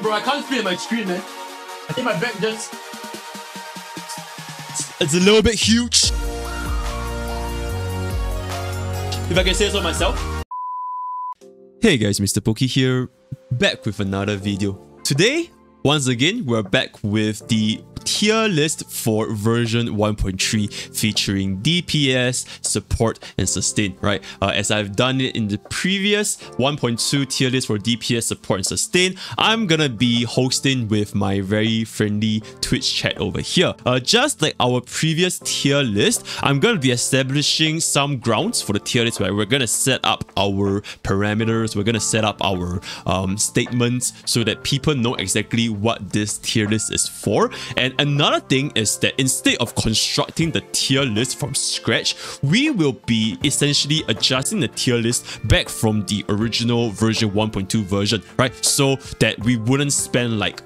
Bro, I can't see my screen, man. I think my back just... It's a little bit huge. If I can say so myself. Hey guys, Mr. Pokke here, back with another video. Today, once again, we're back with the tier list for version 1.3 featuring DPS, support, and sustain, right? As I've done it in the previous 1.2 tier list for DPS, support, and sustain, I'm gonna be hosting with my very friendly Twitch chat over here. Just like our previous tier list, I'm gonna be establishing some grounds for the tier list where we're gonna set up our parameters, we're gonna set up our statements so that people know exactly what this tier list is for. And another thing is that instead of constructing the tier list from scratch, we will be essentially adjusting the tier list back from the original version 1.2 version, right? So that we wouldn't spend like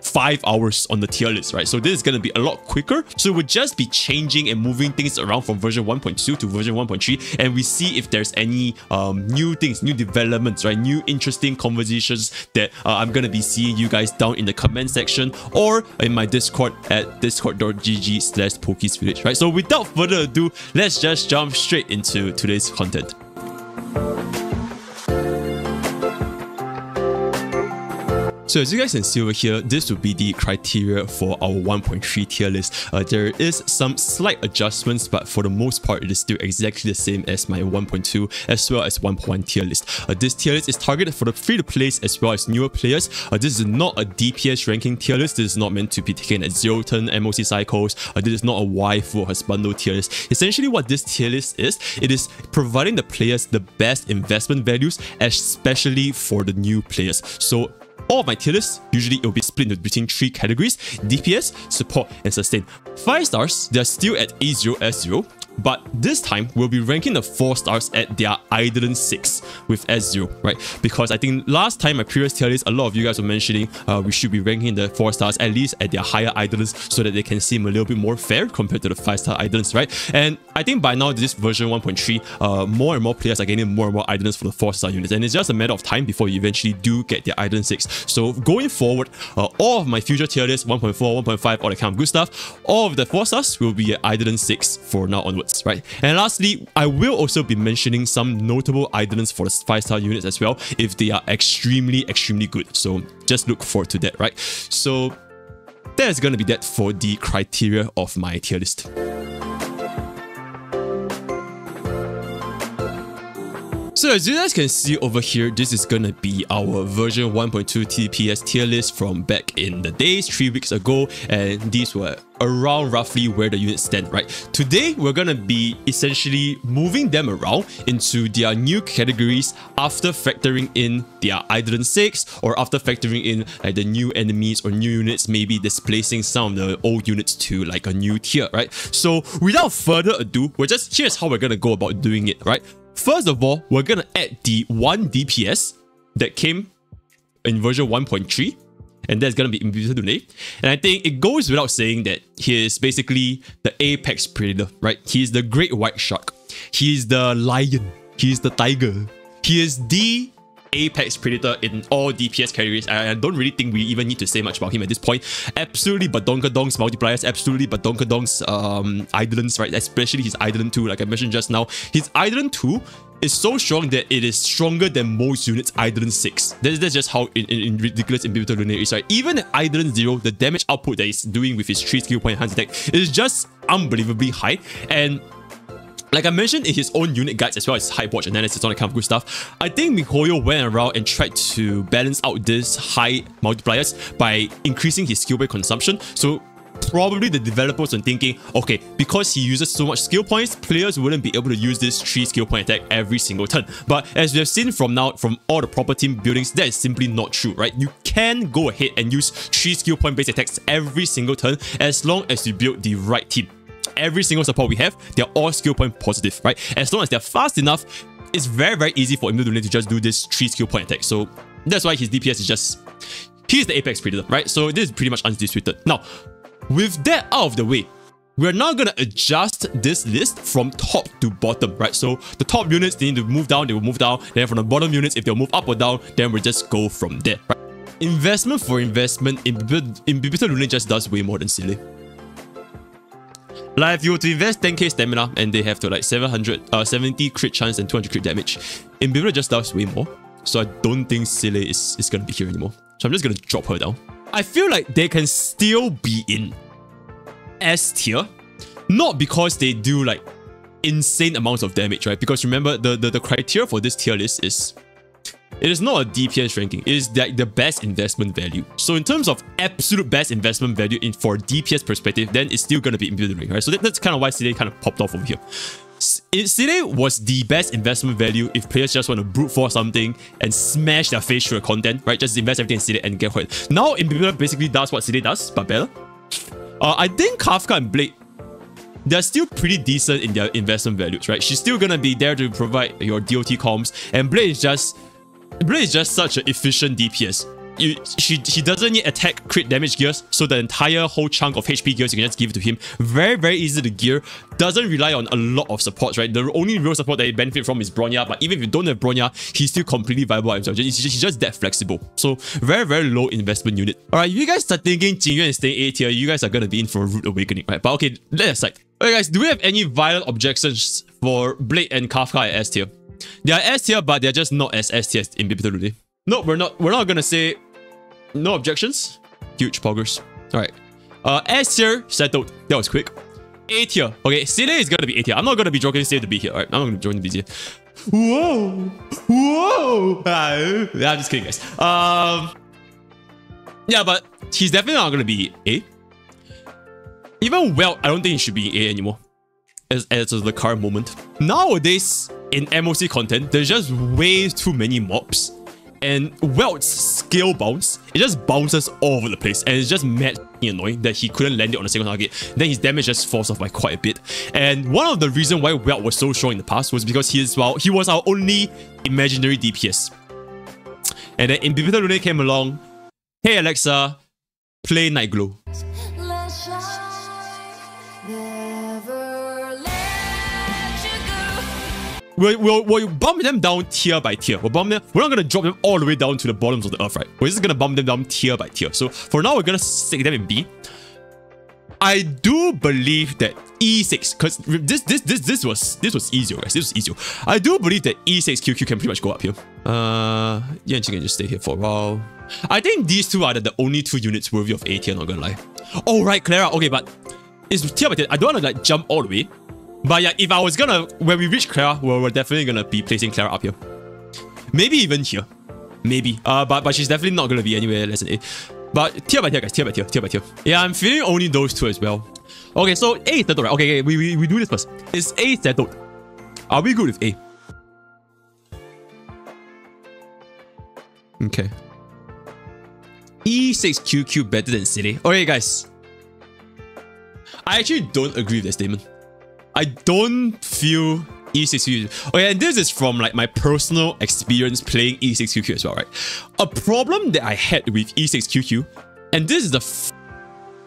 5 hours on the tier list, right? So this is going to be a lot quicker. So we'll just be changing and moving things around from version 1.2 to version 1.3, and we see if there's any new things, new developments, right? New interesting conversations that I'm going to be seeing you guys down in the comment section or in my Discord at discord.gg/pokesvillage, right? So without further ado, let's just jump straight into today's content. So as you guys can see over here, this will be the criteria for our 1.3 tier list. There is some slight adjustments, but for the most part, it is still exactly the same as my 1.2 as well as 1.1 tier list. This tier list is targeted for the free-to-plays as well as newer players. This is not a DPS ranking tier list. This is not meant to be taken at 0-turn MOC cycles. This is not a waifu or husbando tier list. Essentially what this tier list is, it is providing the players the best investment values, especially for the new players. So all of my tier lists, usually it will be split into between 3 categories: DPS, support, and sustain. 5 stars, they're still at E0 S0, but this time we'll be ranking the 4 stars at their Eidolon 6 with S0, right? Because I think last time, my previous tier list, a lot of you guys were mentioning we should be ranking the 4 stars at least at their higher Eidolons so that they can seem a little bit more fair compared to the 5-star Eidolons, right? And I think by now, this version 1.3, more and more players are getting more and more Eidolons for the 4-star units, and it's just a matter of time before you eventually do get their Eidolon 6. So going forward, all of my future tier lists, 1.4, 1.5, all that kind of good stuff, all of the 4 stars will be at Eidolon 6 for now onwards, right? And lastly, I will also be mentioning some notable Eidolons for the 5-star units as well if they are extremely good. So just look forward to that, right? So that's gonna be that for the criteria of my tier list. So as you guys can see over here, this is gonna be our version 1.2 TPS tier list from back in the days, 3 weeks ago, and these were around roughly where the units stand, right? Today, we're gonna be essentially moving them around into their new categories after factoring in their Eidolon 6 or after factoring in like the new enemies or new units, maybe displacing some of the old units to like a new tier, right? So without further ado, here's how we're gonna go about doing it, right? First of all, we're gonna add the 1 DPS that came in version 1.3, and that's gonna be Invisible today. And I think it goes without saying that he is basically the apex predator, right? He is the great white shark. He is the lion. He is the tiger. He is the apex predator in all DPS categories. I don't really think we even need to say much about him at this point. Absolutely badonkadongs multipliers, absolutely badonkadongs Eidolons, right? Especially his Eidolon 2, like I mentioned just now. His Eidolon 2 is so strong that it is stronger than most units Eidolon 6. That's just how ridiculous Invisible Lunar is, right? Even at Eidolon 0, the damage output that he's doing with his 3 skill point enhanced attack is just unbelievably high. And like I mentioned in his own unit guides as well as hype watch analysis, all that kind of good stuff, I think miHoYo went around and tried to balance out this high multipliers by increasing his skill point consumption. So probably the developers are thinking, okay, because he uses so much skill points, players wouldn't be able to use this 3 skill point attack every single turn. But as we have seen from all the proper team buildings, that is simply not true, right? You can go ahead and use 3 skill point based attacks every single turn as long as you build the right team. Every single support we have, they're all skill point positive, right? As long as they're fast enough, it's very easy for him to just do this 3 skill point attack. So that's why his DPS is just, he's the apex predator, right? So this is pretty much undisputed. Now, with that out of the way, we're now going to adjust this list from top to bottom, right? So the top units, they need to move down, they will move down. Then from the bottom units, if they'll move up or down, then we'll just go from there, right? investment for investment, Imbibitor Lune just does way more than Seele. Like, if you were to invest 10k stamina and they have to like 70 crit chance and 200 crit damage, Imbibitor just does way more. So I don't think Seele is gonna be here anymore. So I'm just gonna drop her down. I feel like they can still be in S tier, not because they do like insane amounts of damage, right? Because remember, the criteria for this tier list is, it is not a DPS ranking, it is like the best investment value. So in terms of absolute best investment value for DPS perspective, then it's still gonna be Imbibitor, right? So that's kind of why Seele kind of popped off over here. Seele was the best investment value if players just want to brute force something and smash their face through the content, right? Just invest everything in Seele and get hurt. Now Imbibitor basically does what Seele does, but better. I think Kafka and Blade, they're still pretty decent in their investment values, right? She's still gonna be there to provide your DOT comms, and Blade is just such an efficient DPS. She doesn't need attack crit damage gears, so the entire whole chunk of HP gears you can just give it to him. Very, very easy to gear. Doesn't rely on a lot of supports, right? The only real support that you benefit from is Bronya, but even if you don't have Bronya, he's still completely viable by himself. He's just that flexible. So very, very low investment unit. Alright, you guys start thinking Jingyuan is staying A tier, you guys are gonna be in for a rude awakening, right? But okay, let's aside. Okay guys, do we have any violent objections for Blade and Kafka at S tier? They are S tier, but they're just not as S tier as Imbibitor Lune. No, we're not gonna say no objections. Huge poggers. Alright. S tier settled. That was quick. A tier. Okay, Seele is gonna be A tier. I'm not gonna be joking Seele to be here. Alright, I'm not gonna join the BZ. Whoa! Whoa! I'm just kidding, guys. Yeah, but he's definitely not gonna be A. Even Welt, I don't think he should be A anymore. As of the current moment. Nowadays, in MOC content, there's just way too many mobs. And Welt's skill bounce, it just bounces all over the place. And it's just mad annoying that he couldn't land it on a single target. Then his damage just falls off by quite a bit. And one of the reasons why Welt was so strong in the past was because he was our only imaginary DPS. And then Imbibitor Lune came along. Hey Alexa, play Night Glow. We'll bump them down tier by tier. We're not going to drop them all the way down to the bottoms of the earth, right? We're just going to bump them down tier by tier. So for now, we're going to stick them in B. I do believe that E6, because this was easier, guys. This was easier. I do believe that E6 QQ can pretty much go up here. Yeah, she can just stay here for a while. I think these two are the only two units worthy of A tier, not gonna lie. Oh, right, Clara. Okay, but it's tier by tier. I don't want to like jump all the way. But yeah, if I was gonna, when we reach Clara, we're definitely gonna be placing Clara up here. Maybe even here. Maybe. But she's definitely not gonna be anywhere less than A. But tier by tier, guys. Tier by tier. Tier by tier. Yeah, I'm feeling only those two as well. Okay, so A is settled, right? Okay, we do this first. Is A settled? Are we good with A? Okay. E6 QQ better than Seele. Okay, guys. I actually don't agree with that statement. I don't feel E6 QQ. Okay, and this is from like my personal experience playing E6 QQ as well, right? A problem that I had with E6 QQ, and this is the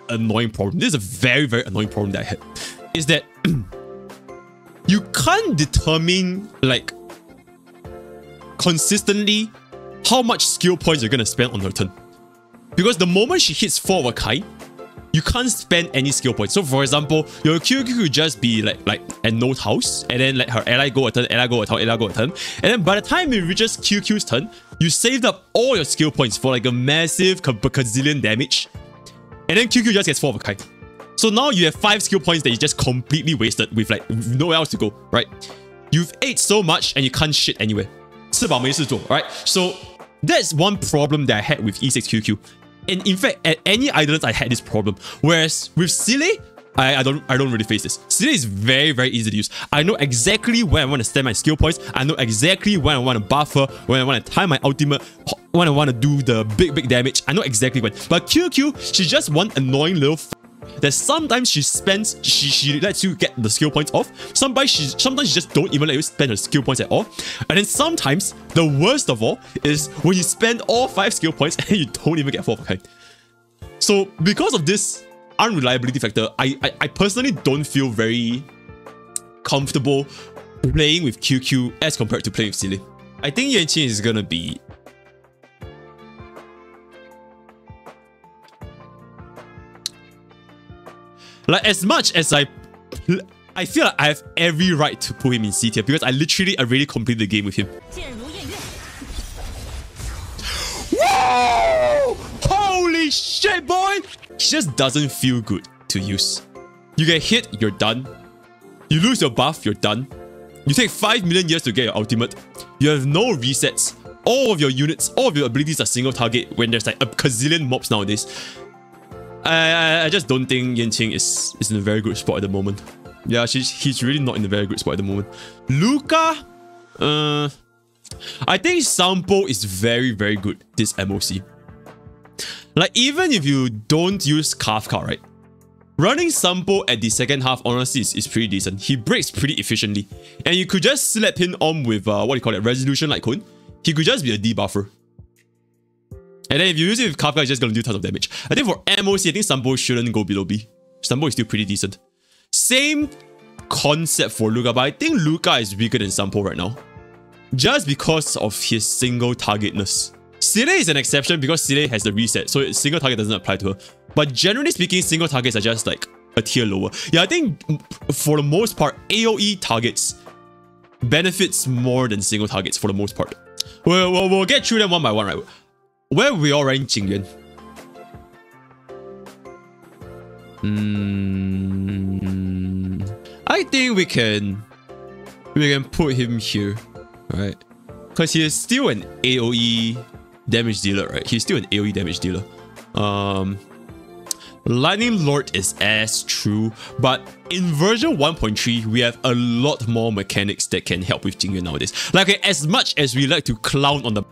annoying problem. This is a very, very annoying problem that I had, is that you can't determine like consistently how much skill points you're gonna spend on her turn. Because the moment she hits 4 of a kind, you can't spend any skill points. So for example, your QQ could just be like at No's house, and then let her ally go a turn, ally go a turn, ally go a turn. And then by the time it reaches QQ's turn, you saved up all your skill points for like a massive gazillion damage. And then QQ just gets 4 of a kind. So now you have 5 skill points that you just completely wasted with like nowhere else to go, right? You've ate so much and you can't shit anywhere. 吃饱没事做, right? So that's one problem that I had with E6 QQ. And in fact, at any Idolets, I had this problem. Whereas with Seele, I don't really face this. Seele is very, very easy to use. I know exactly when I want to spend my skill points. I know exactly when I want to buff her, when I want to time my ultimate, when I want to do the big damage. I know exactly when. But QQ, she's just one annoying little that sometimes she spends, she lets you get the skill points off. Sometimes she just don't even let you spend her skill points at all. And then sometimes, the worst of all is when you spend all 5 skill points and you don't even get 4 of a kind. So because of this unreliability factor, I personally don't feel very comfortable playing with QQ as compared to playing with Seele. I think Yanqing is gonna be Like, as much as I feel like I have every right to put him in C tier because I literally already completed the game with him. Whoa! Holy shit, boy! He just doesn't feel good to use. You get hit, you're done. You lose your buff, you're done. You take 5 million years to get your ultimate. You have no resets. All of your units, all of your abilities are single target when there's like a gazillion mobs nowadays. I just don't think Yanqing is in a very good spot at the moment. Yeah, he's really not in a very good spot at the moment. Luca, I think Sampo is very, very good this MOC. Like, even if you don't use Kafka, right? Running Sampo at the second half, honestly, is pretty decent. He breaks pretty efficiently. And you could just slap him on with, resolution like Cone. He could just be a debuffer. And then if you use it with Kafka, it's just going to do tons of damage. I think for MOC, I think Sampo shouldn't go below B. Sampo is still pretty decent. Same concept for Luca, but I think Luca is weaker than Sampo right now. Just because of his single targetness. Seele is an exception because Seele has the reset, so single target doesn't apply to her. But generally speaking, single targets are just like a tier lower. Yeah, I think for the most part, AoE targets benefits more than single targets for the most part. We'll get through them one by one, right? Where we all rank Jingyuan? I think we can put him here, right? Because he is still an AoE damage dealer, right? He's still an AoE damage dealer. Lightning Lord is as true, but in version 1.3, we have a lot more mechanics that can help with Jingyuan nowadays. Like, okay, as much as we like to clown on the...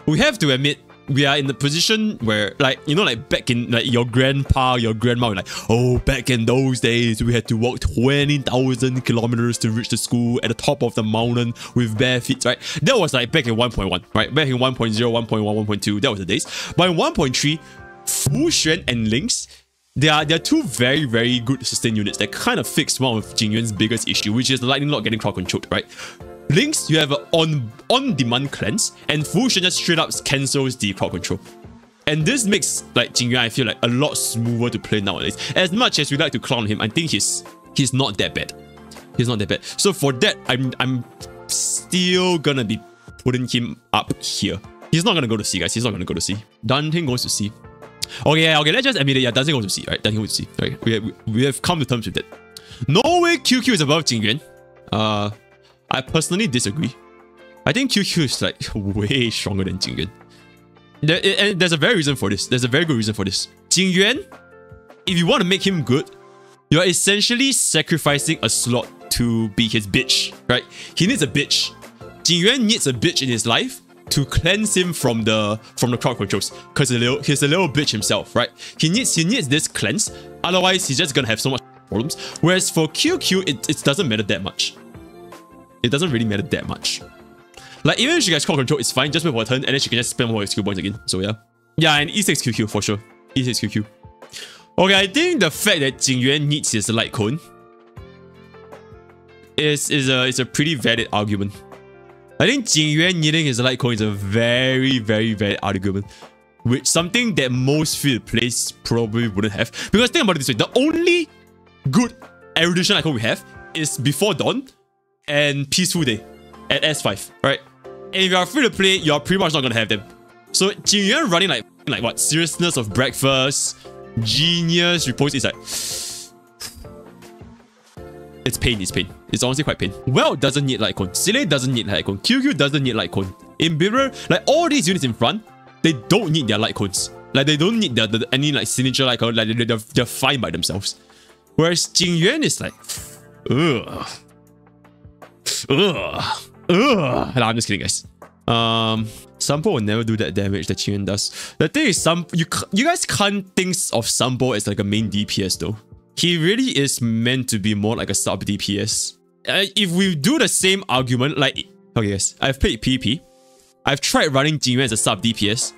We have to admit, we are in the position where, like, you know, like back in, like, your grandpa, your grandma were like, oh, back in those days, we had to walk 20,000 kilometers to reach the school at the top of the mountain with bare feet, right? That was like back in 1.1, right? Back in 1.0, 1.1, 1.2, that was the days. But in 1.3, Fu Xuan and Lynx, they are two very, very good sustain units that kind of fix one of Jingyuan's biggest issue, which is the Lightning Lord getting crowd controlled, right? Lynx, you have an on-demand cleanse, and Fu Xuan just straight up cancels the crowd control. And this makes like Jingyuan, I feel like, a lot smoother to play nowadays. As much as we like to clown him, I think he's not that bad. He's not that bad. So for that, I'm still gonna be putting him up here. He's not gonna go to C, guys. He's not gonna go to C. Dante goes to C. Okay, yeah, okay, let's just admit it. Yeah, Dante goes to C, right? Dante goes to C. Okay, we have come to terms with that. No way QQ is above Jingyuan. I personally disagree. I think QQ is like way stronger than Jingyuan. And there's a very reason for this. There's a very good reason for this. Jingyuan, if you want to make him good, you're essentially sacrificing a slot to be his bitch, right? He needs a bitch. Jingyuan needs a bitch in his life to cleanse him from the crowd controls, because he's a little bitch himself, right? He needs this cleanse. Otherwise, he's just gonna have so much problems. Whereas for QQ, it doesn't matter that much. It doesn't really matter that much. Like, even if she gets crowd control, it's fine. Just wait for her turn, and then she can just spend more skill points again. So yeah. Yeah, and E6 QQ for sure. E6 QQ. Okay, I think the fact that Jingyuan needs his light cone is a pretty valid argument. I think Jingyuan needing his light cone is a very, very valid argument. Which something that most field plays probably wouldn't have. Because think about it this way, the only good erudition icon we have is Before Dawn and Peaceful Day at S5, right? And if you are free to play, you're pretty much not gonna have them. So Jingyuan running like what? Seriousness of Breakfast, Genius, Repose is like... It's pain, it's pain. It's honestly quite pain. Well doesn't need light cone. Seele doesn't need light cone. QQ doesn't need light cone. In Mirror, like all these units in front, they don't need their light cones. Like they don't need any like signature light cone. Like they're fine by themselves. Whereas Jingyuan is like... Ugh. Nah, I'm just kidding, guys. Sampo will never do that damage that Jingyuan does. The thing is, you guys can't think of Sampo as like a main DPS though. He really is meant to be more like a sub DPS. If we do the same argument, like... Okay guys, I've played PvP. I've tried running Jingyuan as a sub DPS.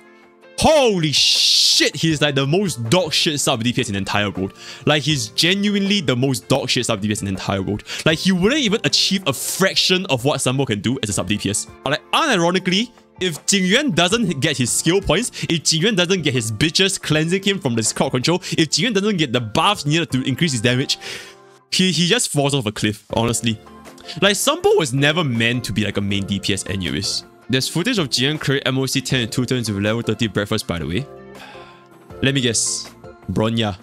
Holy shit, he's like the most dog shit sub DPS in the entire world. Like, he's genuinely the most dog shit sub DPS in the entire world. Like, he wouldn't even achieve a fraction of what Sampo can do as a sub DPS. Like, unironically, If Jingyuan doesn't get his skill points, if Jingyuan doesn't get his bitches cleansing him from this crowd control, if Jingyuan doesn't get the buffs needed to increase his damage, he just falls off a cliff, honestly. Like, Sampo was never meant to be like a main DPS anyways. There's footage of Jingyuan clearing MOC 10 and 2 turns with level 30 breakfast, by the way. Let me guess. Bronya,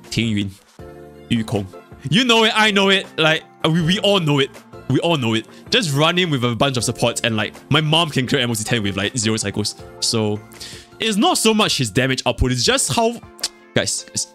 Tingyun, Yukong. You know it, I know it. Like, we all know it. We all know it. Just run in with a bunch of supports and like, my mom can clear MOC 10 with like 0 cycles. So, it's not so much his damage output, it's just how... Guys,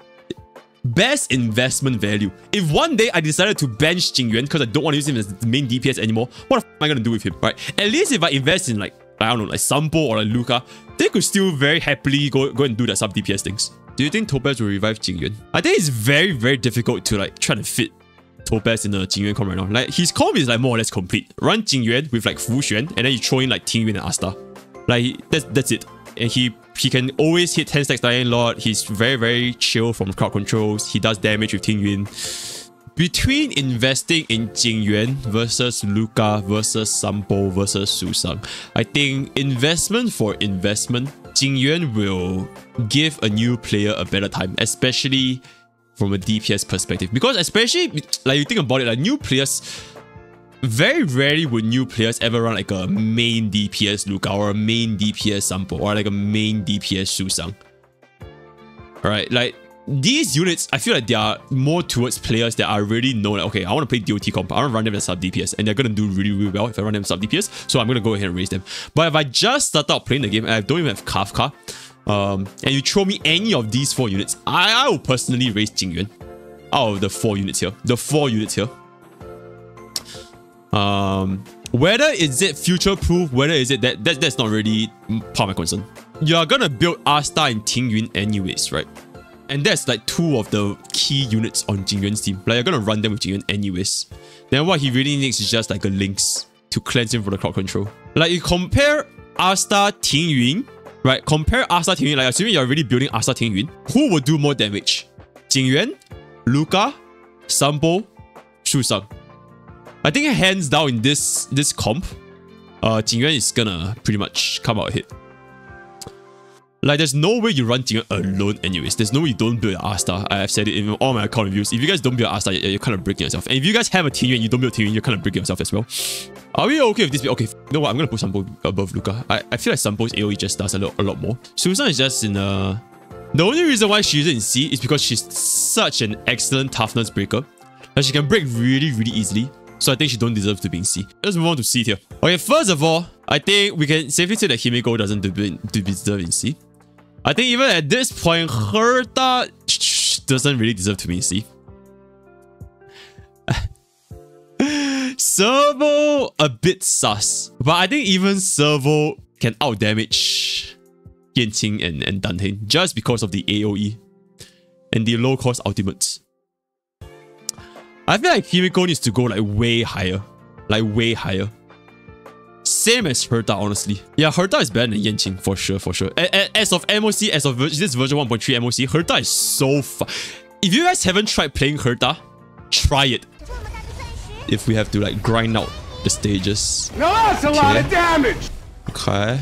best investment value. If one day I decided to bench Jingyuan because I don't want to use him as the main DPS anymore, what the f am I going to do with him, right? At least if I invest in like, I don't know, like Sampo or like Luca, they could still very happily go and do the sub DPS things. Do you think Topaz will revive Jingyuan? I think it's very, very difficult to like try to fit Topaz in the Jingyuan comp right now. Like, his comp is like more or less complete. Run Jingyuan with like Fu Xuan, and then you throw in like Tingyuan and Asta. Like, that's it. And he can always hit 10 stacks Dying Lord. He's very, very chill from crowd controls. He does damage with Tingyuan. Between investing in Jingyuan versus Luca versus Sampo versus Susang, I think investment for investment, Jingyuan will give a new player a better time, especially from a DPS perspective. Because especially, like, you think about it, like, new players, very rarely would new players ever run like a main DPS Luca or a main DPS Sampo or like a main DPS Susang. Alright, like, these units, I feel like they are more towards players that are really known, like, okay, I want to play DOT comp, I want to run them as sub DPS, and they're going to do really, really well if I run them as sub DPS, so I'm going to go ahead and raise them. But if I just start out playing the game and I don't even have Kafka, and you throw me any of these 4 units, I will personally raise Jingyuan out of the 4 units here. The 4 units here. Whether is it future-proof, whether is it that's not really part of my concern. You're gonna build Asta and Tingyuan anyways, right? And that's like 2 of the key units on Jingyuan's team. Like, you're gonna run them with Jingyuan anyways. Then what he really needs is just like a Lynx to cleanse him from the crowd control. Like, you compare Asta Tingyuan, right? Compare Asta Tingyuan, like, assuming you're already building Asta Tingyuan, who will do more damage? Jingyuan, Luca, Sampo, Susang. I think hands down in this comp, Jingyuan is gonna pretty much come out ahead. Like, there's no way you run Jingyuan alone anyways. There's no way you don't build an Asta. I've said it in all my account reviews. If you guys don't build Asta, you're kind of breaking yourself. And if you guys have a Tingyuan and you don't build Tingyuan, you're kind of breaking yourself as well. Are we okay with this? Okay, you know what? I'm gonna put Sampo above Luca. I feel like Sampo's AoE just does a lot more. Susang is just in the only reason why she isn't in C is because she's such an excellent toughness breaker. Like, she can break really, really easily. So I think she don't deserve to be in C. Let's move on to C here. Okay, first of all, I think we can safely say that Himiko doesn't deserve in C. I think even at this point, Herta doesn't really deserve to be in C. Servo, a bit sus. But I think even Servo can outdamage Yanqing and Danheng just because of the AoE and the low cost ultimates. I feel like Himiko needs to go like way higher. Like way higher. Same as Herta, honestly. Yeah, Herta is better than Yanqing, for sure, for sure. As of MOC, as of this version 1.3 MOC, Herta is so fun. If you guys haven't tried playing Herta, try it. If we have to like grind out the stages. No, that's a lot of damage! Okay.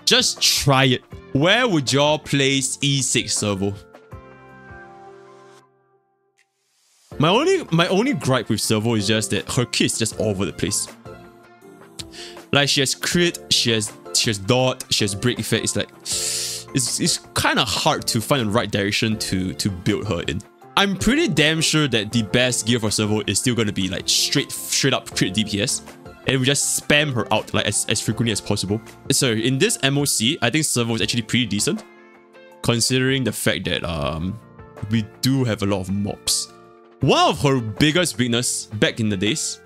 Just try it. Where would y'all place E6 Servo? My only gripe with Servo is just that her kit is just all over the place. Like, she has crit, she has dot, she has break effect. It's like, it's kind of hard to find the right direction to build her in. I'm pretty damn sure that the best gear for Servo is still going to be like straight up crit DPS, and we just spam her out like as frequently as possible. So in this MOC, I think Servo is actually pretty decent, considering the fact that we do have a lot of mobs. One of her biggest weakness back in the days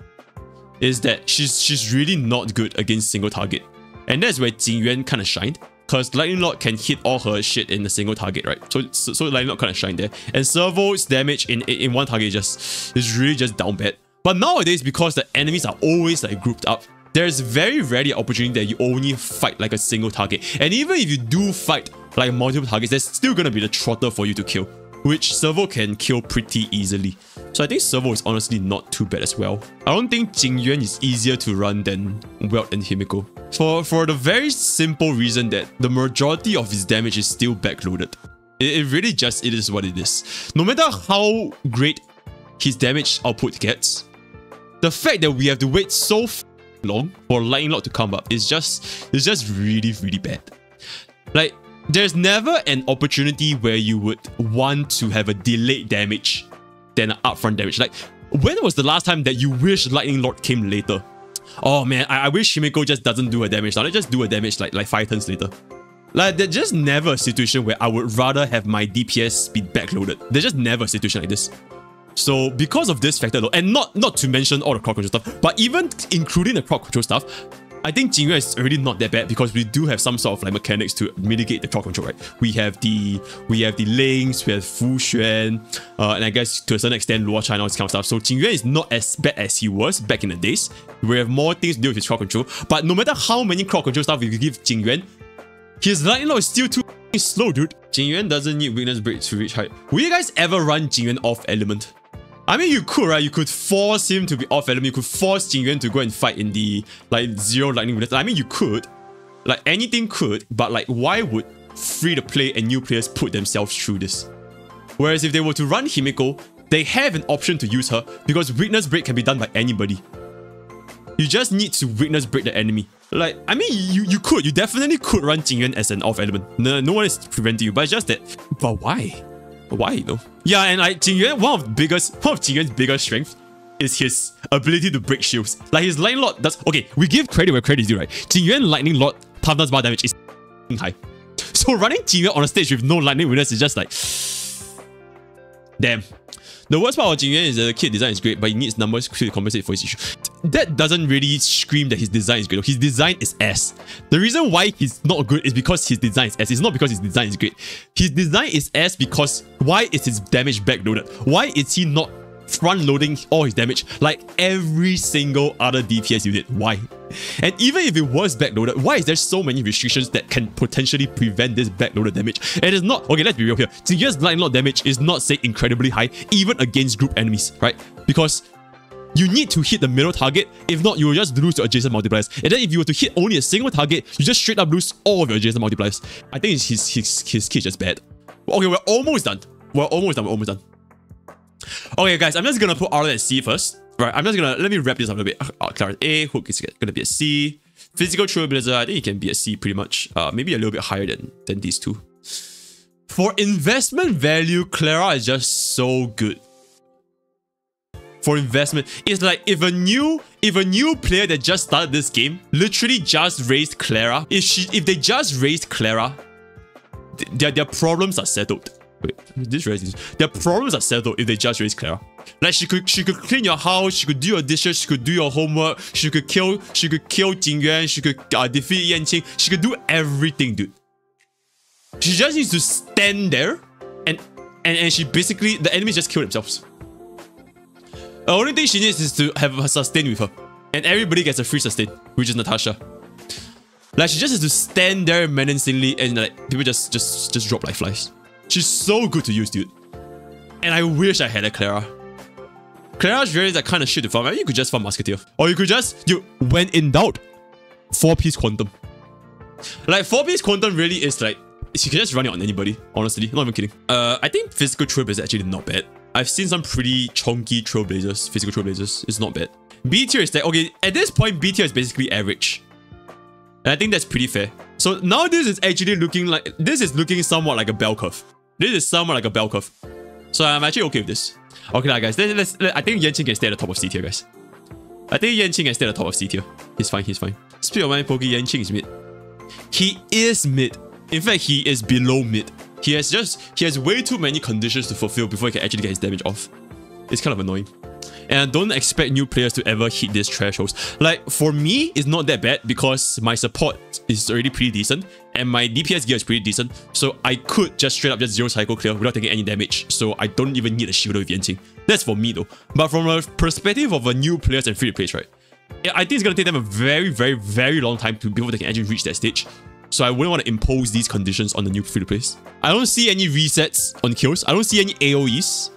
is that she's really not good against single target. And that's where Jingyuan kind of shined, because Lightning Lord can hit all her shit in a single target, right? So Lightning Lord kind of shined there. And Servo's damage in one target is really just down bad. But nowadays, because the enemies are always like grouped up, there's very rarely an opportunity that you only fight like a single target. And even if you do fight like multiple targets, there's still gonna be the trotter for you to kill, which Servo can kill pretty easily. So I think Servo is honestly not too bad as well. I don't think Jingyuan is easier to run than Welt and Himiko. For the very simple reason that the majority of his damage is still backloaded. It really just it is what it is. No matter how great his damage output gets, the fact that we have to wait so long for Lightning Lord to come up is just really, really bad. Like, there's never an opportunity where you would want to have a delayed damage than an upfront damage. Like, when was the last time that you wish Lightning Lord came later? Oh man, I wish Himeko just doesn't do a damage now. Let's just do a damage like 5 turns later. Like, there's just never a situation where I would rather have my DPS be backloaded. There's just never a situation like this. So because of this factor though, and not to mention all the crowd control stuff, but even including the crowd control stuff, I think Jingyuan is already not that bad because we do have some sort of like mechanics to mitigate the crowd control, right? We have the links, we have Fu Xuan, and I guess to a certain extent Luo China, all this kind of stuff. So Jingyuan is not as bad as he was back in the days. We have more things to do with his crowd control. But no matter how many crowd control stuff we give Jingyuan, his Lightning Lord is still too slow, dude. Jingyuan doesn't need weakness break to reach height. Will you guys ever run Jingyuan off element? I mean, you could, right? You could force him to be off element. You could force Jingyuan to go and fight in the like 0 lightning weakness. I mean, you could. Like, anything could, but like, why would free-to-play and new players put themselves through this? Whereas if they were to run Himeko, they have an option to use her because weakness break can be done by anybody. You just need to weakness break the enemy. Like, I mean, you definitely could run Jingyuan as an off element. No one is preventing you, but it's just that. But why? Why though? Yeah, and like Jingyuan, one of Jingyuan's biggest strengths is his ability to break shields. Like, his Lightning Lord does. Okay, we give credit where credit is due, right? Jingyuan Lightning Lord toughness bar damage is high. So running Jingyuan on a stage with no lightning weakness is just like, damn. The worst part of Jingyuan is that the kit design is great, but he needs numbers to compensate for his issue. That doesn't really scream that his design is great. His design is ass. The reason why he's not good is because his design is ass. It's not because his design is great. His design is ass because why is his damage backloaded? Why is he not front-loading all his damage like every single other DPS unit? Why? And even if it was backloaded, why is there so many restrictions that can potentially prevent this backloaded damage? And it's not, okay, let's be real here. Jingyuan's Lightning Lord damage is not, say, incredibly high, even against group enemies, right? Because you need to hit the middle target. If not, you will just lose to adjacent multipliers. And then if you were to hit only a single target, you just straight up lose all of your adjacent multipliers. I think his kit is just bad. Okay, we're almost done. We're almost done. Okay, guys, I'm just gonna put R at C first. Right, I'm just gonna, let me wrap this up a little bit. Clara A, Hook is gonna be a C. Physical Trailblazer, I think it can be a C pretty much. Maybe a little bit higher than these two. For investment value, Clara is just so good. For investment, it's like if a new player that just started this game literally just raised Clara, if they just raised Clara, their problems are settled. Wait, their problems are settled if they just raise Clara. Like, she could clean your house, she could do your dishes, she could do your homework, she could kill Jingyuan, she could defeat Yanqing, she could do everything, dude. She just needs to stand there and she basically, the enemies just kill themselves. The only thing she needs is to have a sustain with her. And everybody gets a free sustain, which is Natasha. Like, she just has to stand there menacingly and like people just drop like flies. She's so good to use, dude. And I wish I had a Clara. Clara's really that kind of shit to farm. I mean, you could just farm Musketeer. Or you could just, when in doubt, 4-piece Quantum. Like, 4-piece Quantum really is like, you can just run it on anybody, honestly. Not even kidding. I think Physical Trailblazer is actually not bad. I've seen some pretty chunky Trailblazers, Physical Trailblazers. It's not bad. B tier is that, okay, at this point, B tier is basically average. And I think that's pretty fair. So now this is actually looking like, this is looking somewhat like a bell curve. This is somewhat like a bell curve. So I'm actually okay with this. Okay, guys, I think Yanqing can stay at the top of C tier, guys. I think Yanqing can stay at the top of C tier. He's fine, he's fine. Speaking of my Pokke, Yanqing is mid. He is mid. In fact, he is below mid. He has way too many conditions to fulfill before he can actually get his damage off. It's kind of annoying. And I don't expect new players to ever hit these thresholds. Like, for me, it's not that bad because my support is already pretty decent and my DPS gear is pretty decent. So I could just straight up just 0 cycle clear without taking any damage. So I don't even need a shield with Yanqing. That's for me though. But from a perspective of a new players and free to plays, right? I think it's going to take them a very, very, very long time before they can actually reach that stage. So I wouldn't want to impose these conditions on the new free to plays. I don't see any resets on kills. I don't see any AoEs.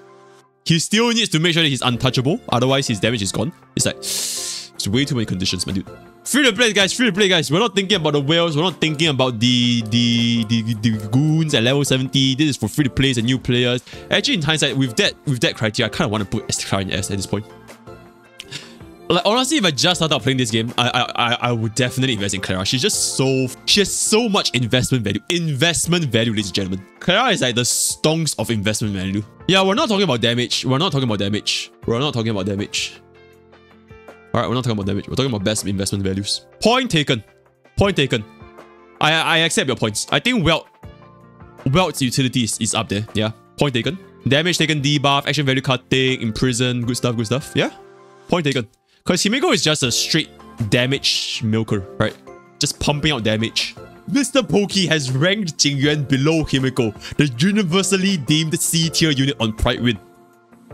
He still needs to make sure that he's untouchable, otherwise his damage is gone. It's like, It's way too many conditions, my dude. Free to play, guys. Free to play, guys. We're not thinking about the whales. We're not thinking about the goons at level 70. This is for free to play and new players. Actually, in hindsight, with that criteria, I kind of want to put Clara in S at this point. Like, honestly, if I just started playing this game, I would definitely invest in Clara. She has so much investment value. Investment value, ladies and gentlemen. Clara is like the stonks of investment value. Yeah, we're not talking about damage. We're not talking about damage. We're not talking about damage. Alright, we're not talking about damage. We're talking about best investment values. Point taken. Point taken. I accept your points. I think Welt's utility is up there. Yeah. Point taken. Damage taken, debuff, action value cutting, imprison, good stuff, good stuff. Yeah. Point taken. Because Himeko is just a straight damage milker, right? Just pumping out damage. Mr. Pokke has ranked Jingyuan below Himeko, the universally deemed C tier unit on Pride Win.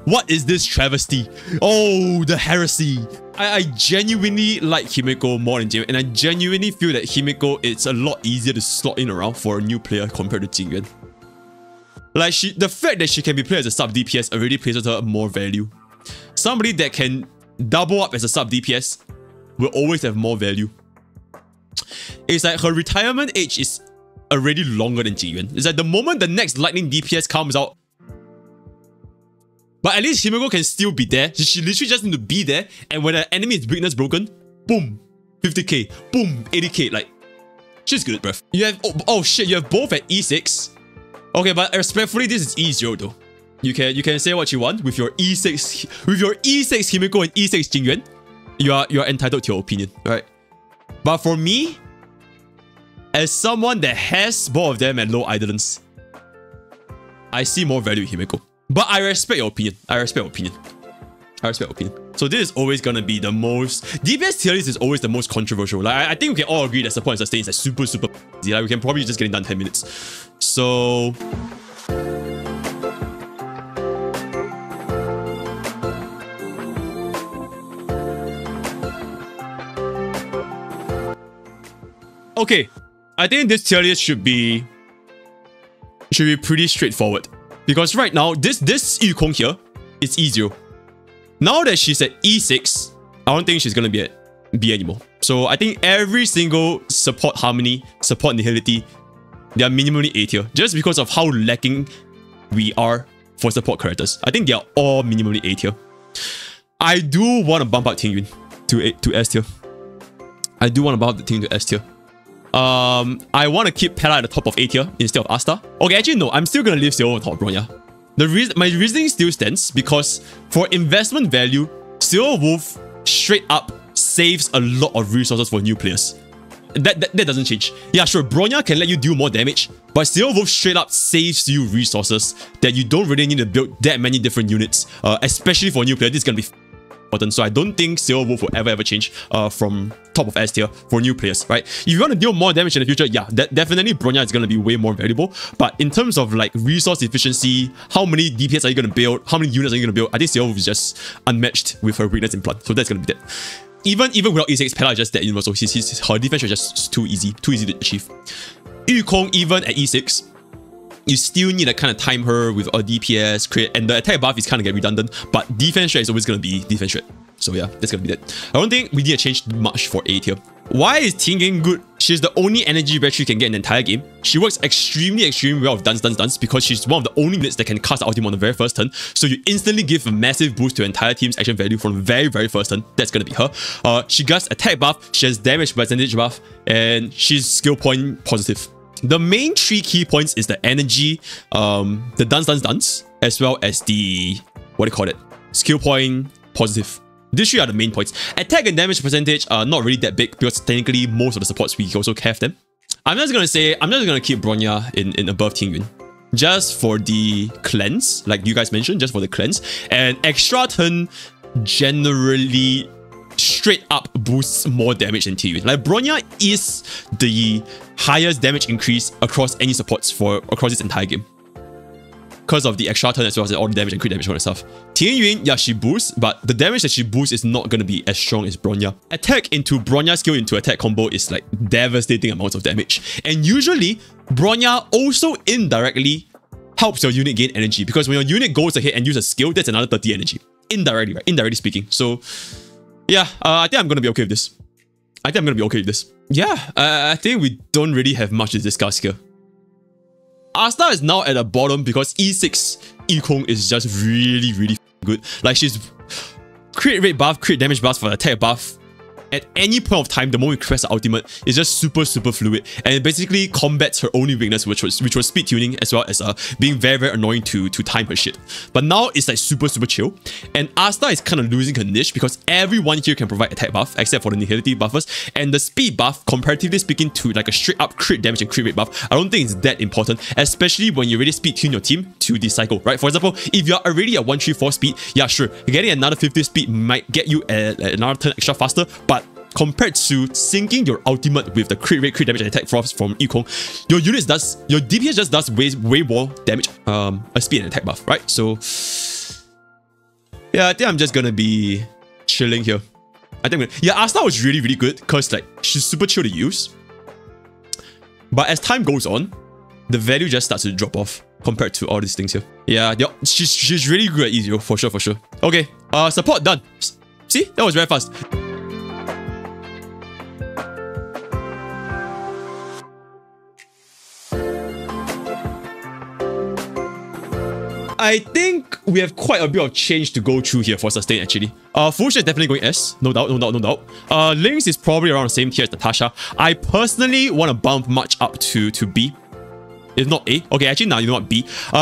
What is this travesty? Oh, the heresy. I genuinely like Himeko more than Jingyuan, and I genuinely feel that Himeko is a lot easier to slot in around for a new player compared to Jingyuan. Like, the fact that she can be played as a sub DPS already places her more value. Somebody that can double up as a sub DPS will always have more value. It's like her retirement age is already longer than Jingyuan. It's like the moment the next lightning DPS comes out, but at least Himeko can still be there. She literally just need to be there, and when the enemy is weakness broken, boom, 50k, boom, 80k. Like, she's good, bruv. You have oh shit, you have both at E6. Okay, but respectfully, this is E0 though. You can say what you want with your E6 Himeko and E6 Jingyuan. You are entitled to your opinion, right? But for me, as someone that has both of them at low idolence, I see more value in Himeko. But I respect your opinion. I respect your opinion. I respect your opinion. So this is always gonna be the most DPS tier list is always the most controversial. Like, I think we can all agree that support and sustain is like super easy. Like, we can probably just get it done in 10 minutes. So okay, I think this tier list should be pretty straightforward. Because right now, this Yukong here is E0. Now that she's at E6, I don't think she's gonna be at B anymore. So I think every single support harmony, support nihility, they are minimally A tier. Just because of how lacking we are for support characters. I think they are all minimally A tier. I do want to bump up Tingyun to S tier. I do want to bump up the Tingyun to S tier. I want to keep Pella at the top of A tier instead of Asta. Okay, actually no, I'm still gonna leave Seele on top of Bronya. My reasoning still stands because for investment value, Seele Wolf straight up saves a lot of resources for new players. That doesn't change. Yeah, sure, Bronya can let you do more damage, but Seele Wolf straight up saves you resources that you don't really need to build that many different units. Especially for a new player, this is gonna be important. So I don't think Seele Wolf will ever change from top of S tier for new players, right? If you want to deal more damage in the future, yeah, definitely Bronya is going to be way more valuable. But in terms of like resource efficiency, how many DPS are you going to build? How many units are you going to build? I think Seele Wolf is just unmatched with her weakness in blood. So that's going to be that. Even without E6, Pella is just that universal. Her defense is just too easy to achieve. Yukong, even at E6, you still need to kind of time her with a DPS, create, and the attack buff is kind of get redundant, but defense strat is always going to be defense strat. So yeah, that's going to be that. I don't think we need to change much for A tier. Why is Tingyun good? She's the only energy battery you can get in the entire game. She works extremely well with dance because she's one of the only units that can cast the ultimate on the very first turn. So you instantly give a massive boost to your entire team's action value from the very first turn. That's going to be her. She gets attack buff, she has damage percentage buff, and she's skill point positive. The main 3 key points is the energy, the dance, as well as the, what do you call it? Skill point positive. These 3 are the main points. Attack and damage percentage are not really that big because technically most of the supports we also have them. I'm just gonna keep Bronya in above Tingyun. Just for the cleanse, like you guys mentioned, just for the cleanse. And extra turn generally straight up boosts more damage than Tingyun. Like, Bronya is the highest damage increase across any supports across this entire game, because of the extra turn as well as all the damage and crit damage and stuff. Tingyun, yeah, she boosts, but the damage that she boosts is not going to be as strong as Bronya. Attack into Bronya skill into attack combo is like devastating amounts of damage. And usually, Bronya also indirectly helps your unit gain energy, because when your unit goes ahead and uses a skill, that's another 30 energy. Indirectly, right? Indirectly speaking. So Yeah, I think I'm gonna be okay with this. Yeah, I think we don't really have much to discuss here. Asta is now at the bottom because E6 Ikong is just really good. Like, she's crit rate buff, crit damage buff for the attack buff. At any point of time, the moment you press the ultimate, it's just super fluid, and it basically combats her only weakness, which was speed tuning, as well as being very annoying to time her shit. But now it's like super chill, and Asta is kind of losing her niche because everyone here can provide attack buff except for the nihility buffers, and the speed buff, comparatively speaking to like a straight up crit damage and crit rate buff, I don't think it's that important, especially when you already speed tune your team to the cycle, right? For example, if you're already at 134 speed, yeah, sure, getting another 50 speed might get you another turn extra faster, but compared to sinking your ultimate with the crit rate, crit damage, and attack frost from Ikong, your DPS just does way more damage, a speed and attack buff, right? So yeah, I think I'm just gonna be chilling here. Yeah, Asta was really good because like she's super chill to use, but as time goes on, the value just starts to drop off compared to all these things here. Yeah, she's really good at E0 for sure. Okay, support done. See, that was very fast. I think we have quite a bit of change to go through here for sustain actually. Fusion is definitely going S, no doubt. Lynx is probably around the same tier as Natasha. I personally want to bump much up to B, if not A. Okay, actually now you know what, B.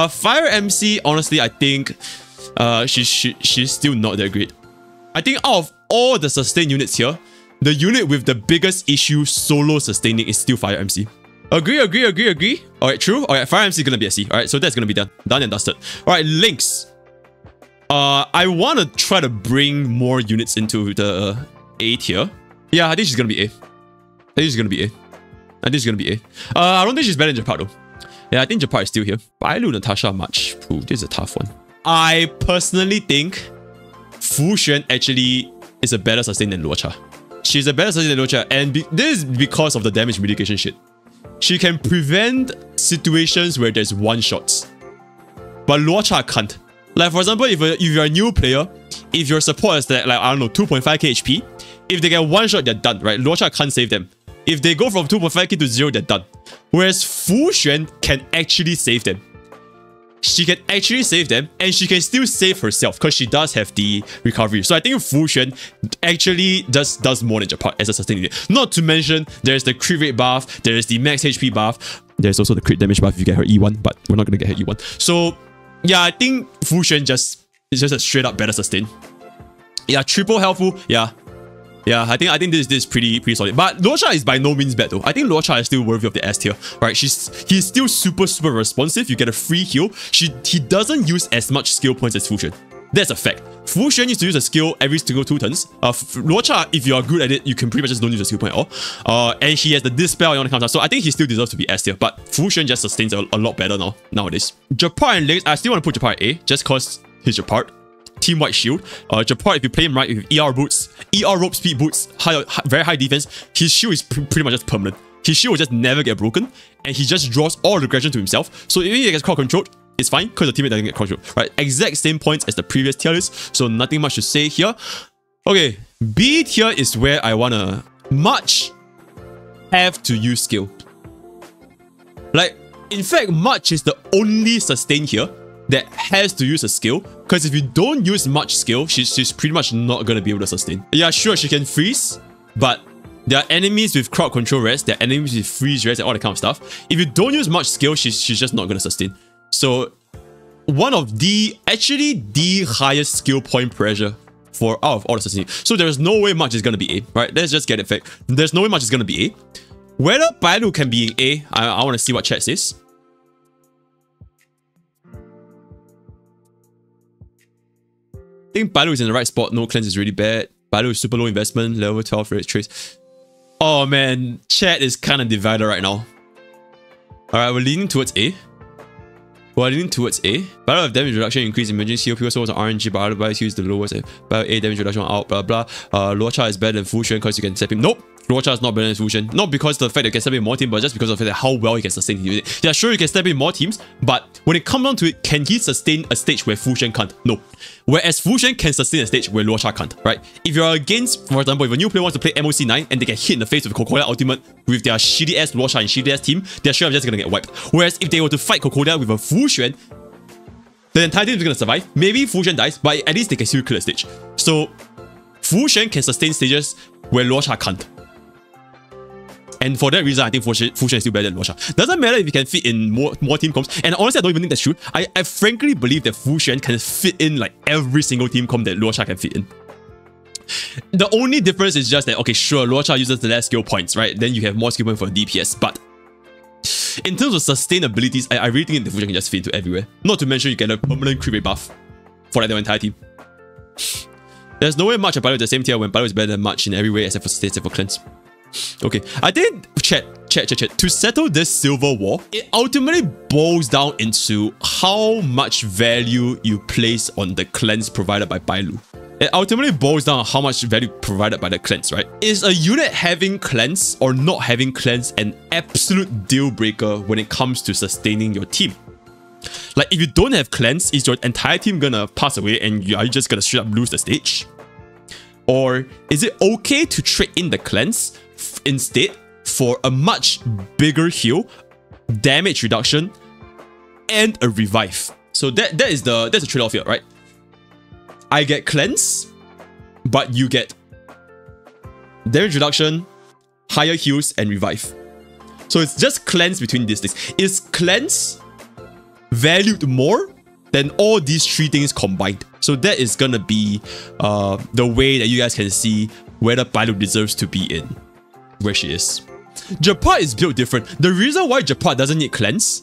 Fire MC, honestly, I think she's still not that great. I think out of all the sustain units here, the unit with the biggest issue solo sustaining is still Fire MC. Agree. Alright, true. Alright, Fire MC is gonna be a C. Alright, so that's gonna be done and dusted. Alright, Lynx. I wanna try to bring more units into the A tier. Yeah, I think she's gonna be A. I don't think she's better than Japar though. Yeah, I think Japar is still here. Bailu, Natasha, much. Ooh, this is a tough one. I personally think Fu Xuan actually is a better sustain than Luocha. She's a better sustain than Luocha, and this is because of the damage mitigation shit. She can prevent situations where there's one-shots, but Luocha can't. Like, for example, if you're a new player, if your support is like, I don't know, 2.5k HP, if they get one shot, they're done, right? Luocha can't save them. If they go from 2.5k to 0, they're done. Whereas Fu Xuan can actually save them. She can actually save them, and she can still save herself because she does have the recovery. So I think Fu Xuan actually does more than Japar as a sustain unit. Not to mention, there's the crit rate buff, there's the max HP buff, there's also the crit damage buff if you get her E1, but we're not gonna get her E1. So yeah, I think Fu Xuan is just a straight up better sustain. Yeah, triple helpful. Yeah, I think this is pretty solid. But Luocha is by no means bad though. I think Luocha is still worthy of the S tier. Right? He's still super responsive. You get a free heal. He doesn't use as much skill points as Fu Xuan. That's a fact. Fu Xuan used to use a skill every single 2 turns. Luocha, if you are good at it, you can pretty much just don't use a skill point at all. And he has the dispel and all that kind of stuff. So I think he still deserves to be S tier. But Fu Xuan just sustains a lot better nowadays. Japar and Lynx, I still want to put Japar at A just because he's Japar. Team White Shield. Japar, if you play him right with ER boots, ER rope speed boots, very high defense, his shield is pretty much just permanent. His shield will just never get broken, and he just draws all the aggression to himself. So even if he gets crowd controlled, it's fine because the teammate doesn't get crowd controlled. Right? Exact same points as the previous tier list, so nothing much to say here. Okay, B tier is where I wanna have to use skill. Like, in fact, much is the only sustain here that has to use a skill, because if you don't use much skill, she's pretty much not gonna be able to sustain. Yeah, sure, she can freeze, but there are enemies with crowd control rest, there are enemies with freeze rest, and all that kind of stuff. If you don't use much skill, she's just not gonna sustain. So one of the highest skill point pressure for out of all the sustain. So there's no way much is gonna be A, right? Let's just get it fact. There's no way much is gonna be A. Whether Bailu can be in A, I want to see what chat says. I think Bailu is in the right spot. No cleanse is really bad. Bailu is super low investment. Level 12 rate trace. Oh man, chat is kind of divided right now. Alright, we're leaning towards A. Bailu have damage reduction increase emergency COP also was an RNG, but Bailu is the lowest. Bailu A damage reduction out, blah blah. Luocha is better than Fu Xuan because you can step him. Nope. Luocha is not better than Fusion. Not because of the fact that you can step in more teams, but just because of the fact that how well he can sustain it. Yeah, sure, you can step in more teams, but when it comes down to it, can he sustain a stage where Fusion can't? No. Whereas Fusion can sustain a stage where Luocha can't, right? If you're against, for example, if a new player wants to play MOC9 and they get hit in the face with Crocodile Ultimate with their shitty-ass Luocha and shitty-ass team, they're sure just gonna get wiped. Whereas if they were to fight Crocodile with a Fusion, the entire team is gonna survive. Maybe Fusion dies, but at least they can still clear the stage. So, Fusion can sustain stages where Luocha can't. And for that reason, I think Fusion is still better than Luocha. Doesn't matter if you can fit in more team comps. And honestly, I don't even think that's true. I frankly believe that Fusion can fit in like every single team comp that Luocha can fit in. The only difference is just that, okay, sure, Luocha uses the less skill points, right? Then you have more skill points for DPS. But in terms of sustainabilities, I really think the Fusion can just fit into everywhere. Not to mention you get a permanent creep rate buff for like the entire team. There's no way much about it the same tier when Pyro is better than much in every way except for state, except for cleanse. Okay, I think, chat, to settle this silver war, it ultimately boils down into how much value you place on the cleanse provided by Bailu. It ultimately boils down to how much value provided by the cleanse, right? Is a unit having cleanse or not having cleanse an absolute deal breaker when it comes to sustaining your team? Like, if you don't have cleanse, is your entire team gonna pass away and are you just gonna straight up lose the stage? Or is it okay to trade in the cleanse instead for a much bigger heal, damage reduction, and a revive? So that's the trade-off here, right? I get cleanse, but you get damage reduction, higher heals, and revive. So it's just cleanse between these things. Is cleanse valued more than all these three things combined? So that is gonna be the way that you guys can see whether Bailu deserves to be in where she is. Japart is built different. The reason why Japart doesn't need cleanse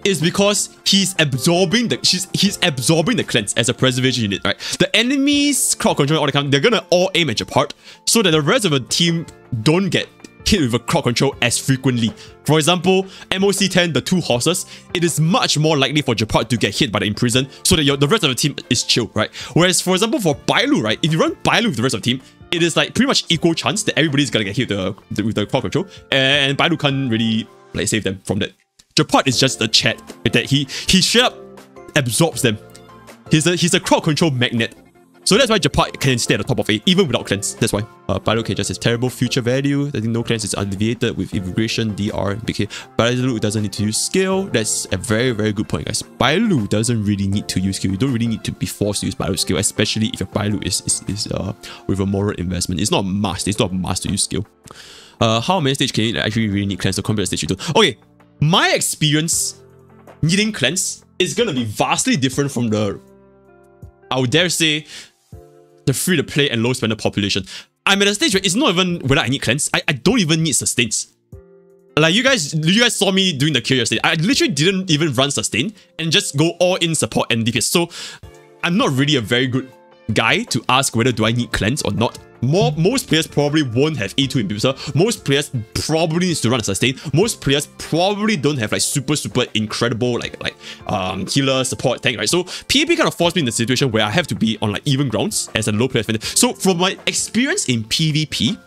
is because he's absorbing the cleanse as a preservation unit, right? The enemies crowd control all the time, they're gonna all aim at Japart so that the rest of the team don't get hit with a crowd control as frequently. For example, MOC 10, the two horses, it is much more likely for Japart to get hit by the imprison so that the rest of the team is chill, right? Whereas, for example, for Bailu, right, if you run Bailu with the rest of the team, it is like pretty much equal chance that everybody's gonna get hit with the crowd control, and Bailu can't really like save them from that. Japart is just a chat that he straight up absorbs them. He's a crowd control magnet. So that's why Japart can stay at the top of 8 even without cleanse. That's why. Bailu can just has terrible future value. I think no cleanse is alleviated with immigration, DR, BK. Bailu doesn't need to use skill. That's a very, very good point, guys. Bailu doesn't really need to use skill. You don't really need to be forced to use Bailu skill, especially if your Bailu is with a moral investment. It's not a must. It's not a must to use skill. How many stage can you actually really need cleanse to compare to stage 2? Okay, my experience needing cleanse is gonna be vastly different from the, I would dare say, the free-to-play and low-spender population. I'm at a stage where it's not even whether I need cleanse. I don't even need sustains. Like, you guys saw me doing the kill yesterday. I literally didn't even run sustain and just go all in support and DPS. So I'm not really a very good guy to ask whether do I need cleanse or not. Most players probably won't have E2 in Bibsa. Most players probably needs to run a sustain. Most players probably don't have like super incredible like healer, support, tank, right? So PvP kind of forced me in the situation where I have to be on like even grounds as a low player defender. So from my experience in PvP,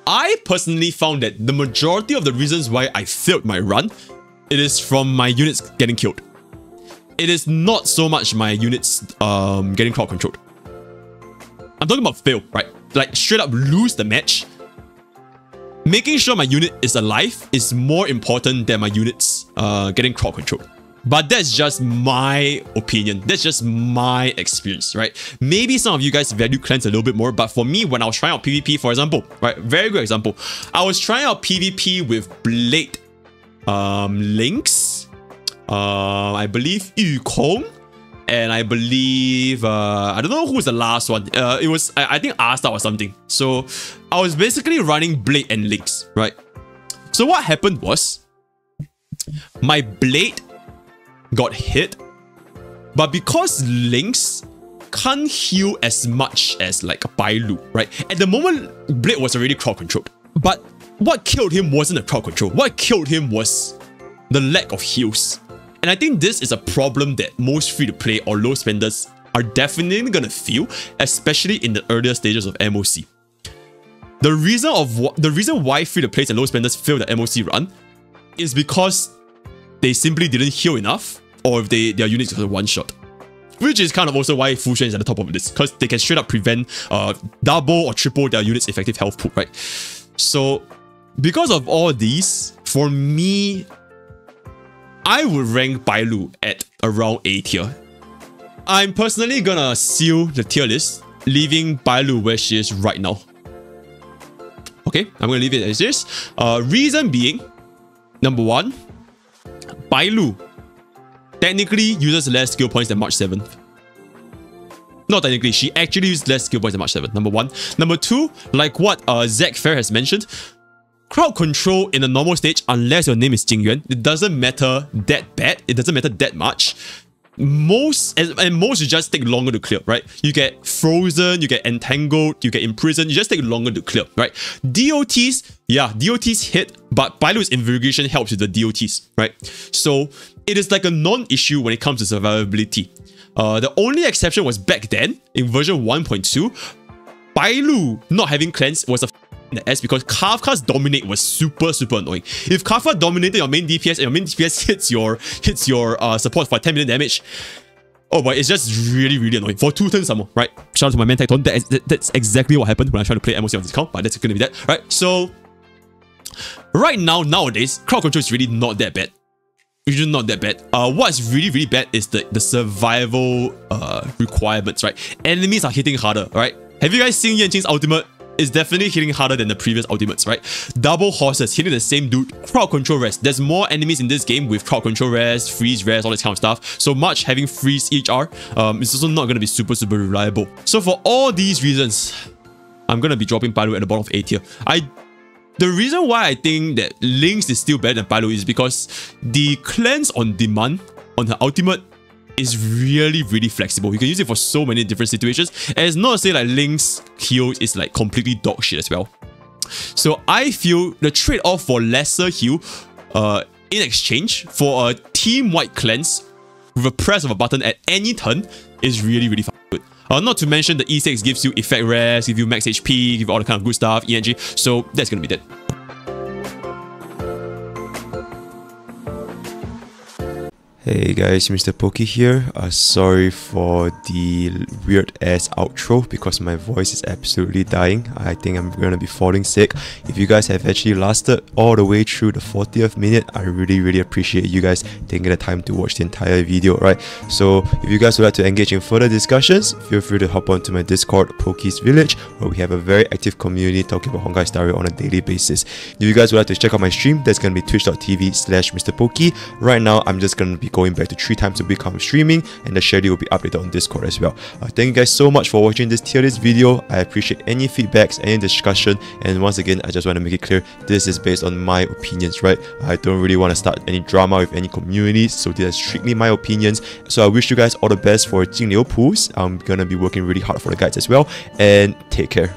I personally found that the majority of the reasons why I failed my run, it is from my units getting killed. It is not so much my units getting crowd controlled. I'm talking about fail, right? Like straight up lose the match. Making sure my unit is alive is more important than my units getting crowd controlled. But that's just my opinion. That's just my experience, right? Maybe some of you guys value cleanse a little bit more, but for me, when I was trying out PvP, for example, right? Very good example. I was trying out PvP with Blade, Lynx, I believe Yukong, and I believe, I don't know who was the last one. It was, I think Asta or something. So I was basically running Blade and Lynx, right? So what happened was, my Blade got hit, but because Lynx can't heal as much as like a Bailu, right? At the moment, Blade was already crowd controlled. But what killed him wasn't the crowd control. What killed him was the lack of heals. And I think this is a problem that most free-to-play or low spenders are definitely gonna feel, especially in the earlier stages of MOC. The reason why free-to-plays and low spenders fail the MOC run is because they simply didn't heal enough, or if their units was a one-shot. Which is kind of also why Fu Xuan is at the top of this, because they can straight up prevent double or triple their units' effective health pool, right? So, because of all these, for me, I would rank Bailu at around A tier. I'm personally gonna seal the tier list, leaving Bailu where she is right now. Okay, I'm gonna leave it as is. Reason being, number one, Bailu technically uses less skill points than March 7th. Not technically, she actually uses less skill points than March 7th, number one. Number two, like what Zack Fair has mentioned, crowd control in a normal stage, unless your name is Jingyuan, it doesn't matter that bad, it doesn't matter that much. Most you just take longer to clear, right? You get frozen, you get entangled, you get imprisoned, you just take longer to clear, right? DOTs, yeah, DOTs hit, but Bailu's Invigoration helps with the DOTs, right? So it is like a non-issue when it comes to survivability. The only exception was back then, in version 1.2, Bailu not having cleanse was a the S because Kafka's dominate was super annoying. If Kafka dominated your main DPS and your main DPS hits your support for 10 million damage, oh boy, it's just really annoying. For 2 turns some more, right? Shout out to my man Tecton. That's exactly what happened when I tried to play MOC on this account, but that's gonna be that, right? So right now, nowadays, crowd control is really not that bad. It's just not that bad. What's really bad is the survival requirements, right? Enemies are hitting harder, right? Have you guys seen Yanqing's ultimate? It's definitely hitting harder than the previous ultimates, right? Double horses, hitting the same dude, crowd control rest. There's more enemies in this game with crowd control rest, freeze rest, all this kind of stuff. So much having freeze HR is also not going to be super reliable. So for all these reasons, I'm going to be dropping Bailu at the bottom of A tier. The reason why I think that Lynx is still better than Bailu is because the cleanse on demand on her ultimate is really flexible. You can use it for so many different situations. And it's not to say like Lynx heal is like completely dog shit as well. So I feel the trade-off for lesser heal in exchange for a team-wide cleanse with a press of a button at any turn is really fucking good. Not to mention the E6 gives you effect rest, gives you max HP, gives you all the kind of good stuff, ENG. So that's gonna be that. Hey guys, Mr. Pokke here. Sorry for the weird ass outro because my voice is absolutely dying. I think I'm gonna be falling sick. If you guys have actually lasted all the way through the 40th minute, I really appreciate you guys taking the time to watch the entire video, right? So if you guys would like to engage in further discussions, feel free to hop onto my Discord, Pokke's Village, where we have a very active community talking about Honkai Star Rail on a daily basis. If you guys would like to check out my stream, that's gonna be twitch.tv/Mr. Pokke. Right now, I'm just gonna be going back to 3 times a week I'm streaming, and the schedule will be updated on Discord as well. Thank you guys so much for watching this tier list video. I appreciate any feedbacks, any discussion, and once again, I just want to make it clear, this is based on my opinions, right? I don't really want to start any drama with any communities, so these are strictly my opinions. So I wish you guys all the best for Jingliu pools. I'm gonna be working really hard for the guides as well, and take care.